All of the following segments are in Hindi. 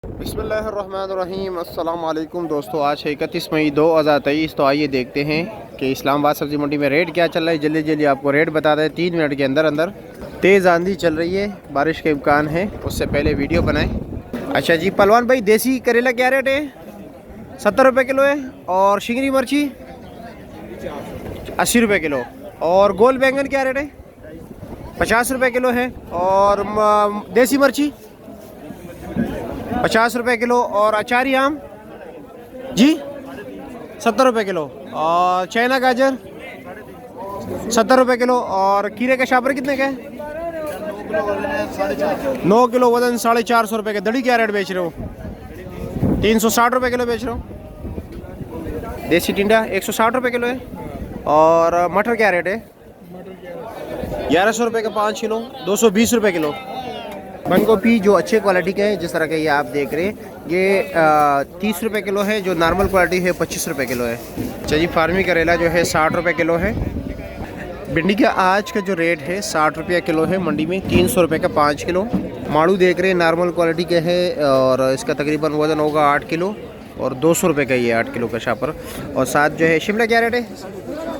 बिस्मिल्लाहिर्रहमानिर्रहीम। अस्सलाम वालेकुम दोस्तों, आज है 31 मई 2023। तो आइए देखते हैं कि इस्लामाबाद सब्ज़ी मंडी में रेट क्या चल रहा है। जल्दी जल्दी आपको रेट बता दें 3 मिनट के अंदर अंदर। तेज़ आंधी चल रही है, बारिश के इम्कान है, उससे पहले वीडियो बनाएं। अच्छा जी पहलवान भाई, देसी करेला क्या रेट है? 70 रुपये किलो है। और शिंगरी मिर्ची 80 रुपये किलो। और गोल बैंगन क्या रेट है? 50 रुपये किलो है। और देसी मिर्ची 50 रुपये किलो। और अचारी आम जी 70 रुपये किलो। और चाइना गाजर 70 रुपये किलो। और खीरे का शापर कितने का है? 9 किलो वजन 450 रुपये के। दड़ी क्या रेट बेच रहे हो? 360 रुपये किलो बेच रहे हो। देसी टिंडा 160 रुपये किलो है। और मटर क्या रेट है? 1100 रुपये का 5 किलो, 220 रुपये किलो। बंद गोभी जो अच्छे क्वालिटी के हैं, जिस तरह के ये आप देख रहे हैं, ये 30 रुपये किलो है। जो नॉर्मल क्वालिटी है 25 रुपये किलो है। चलिए फार्मी करेला जो है 60 रुपये किलो है। भिंडी का आज का जो रेट है 60 रुपये किलो है मंडी में, 300 रुपये का 5 किलो। माड़ू देख रहे हैं नॉर्मल क्वालिटी के है और इसका तकरीबन वज़न होगा 8 किलो और 200 रुपये का ये 8 किलो का शापर। और साथ जो है शिमला क्या रेट है?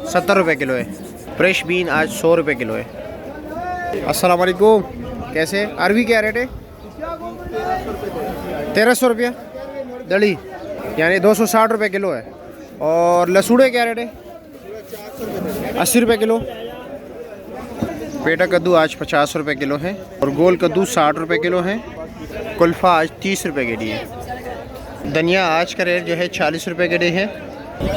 70 रुपये किलो है। फ्रेश बीन आज 100 रुपये किलो है। अस्सलाम वालेकुम, कैसे? अरवी क्या रेट है? 1300 रुपया दड़ी, यानी 260 रुपये किलो है। और लसूड़े क्या रेट है? 80 रुपये किलो। पेटा कद्दू आज 50 रुपये किलो है। और गोल कद्दू 60 रुपये किलो है। कुल्फ़ा आज 30 रुपये के लिए। धनिया आज का रेट जो है 40 रुपये के लिए है।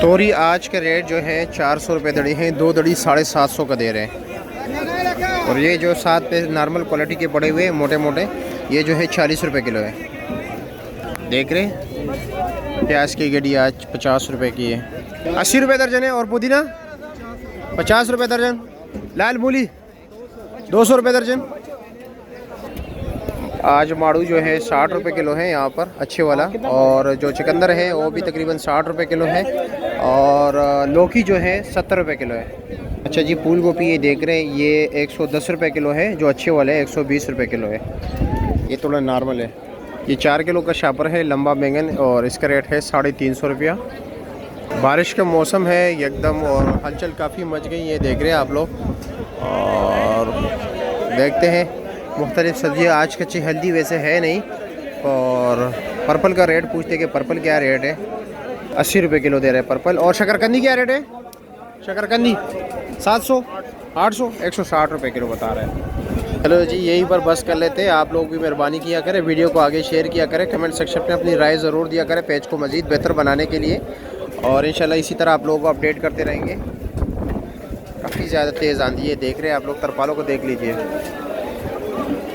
तोरी आज का रेट जो है 400 रुपये दड़ी है। 2 दड़ी 750 का दे रहे हैं। और ये जो साथ पे नॉर्मल क्वालिटी के पड़े हुए मोटे मोटे, ये जो है 40 रुपये किलो है। देख रहे हैं प्याज की गड्डी आज 50 रुपये की है। 80 रुपये दर्जन है। और पुदीना 50 रुपये दर्जन। लाल मूली 200 रुपये दर्जन। आज माड़ू जो है 60 रुपये किलो है यहाँ पर, अच्छे वाला। और जो चुकंदर है वो भी तकरीबन 60 रुपये किलो है। और लौकी जो है 70 रुपये किलो है। अच्छा जी फूल गोभी ये देख रहे हैं, ये 110 रुपये किलो है। जो अच्छे वाले 120 रुपये किलो है। ये थोड़ा नॉर्मल है। ये 4 किलो का शापर है लंबा बैंगन और इसका रेट है 350 रुपया। बारिश का मौसम है एकदम और हलचल काफ़ी मच गई, ये देख रहे हैं आप लोग। और देखते हैं मुख्तलिफ सब्ज़ियाँ आज कच्ची हल्दी वैसे है नहीं। और पर्पल का रेट पूछते कि पर्पल क्या रेट है? 80 रुपये किलो दे रहे हैं पर्पल। और शकरकंदी क्या रेट है? शकरकंदी 700, 800, 160 रुपये किलो बता रहे हैं। चलो जी यहीं पर बस कर लेते हैं। आप लोग भी मेहरबानी किया करें, वीडियो को आगे शेयर किया करें, कमेंट सेक्शन में अपनी राय ज़रूर दिया करें पेज को मज़ीद बेहतर बनाने के लिए। और इंशाल्लाह इसी तरह आप लोगों को अपडेट करते रहेंगे। काफ़ी ज़्यादा तेज़ आंधी है, देख रहे हैं आप लोग, तरपालों को देख लीजिए।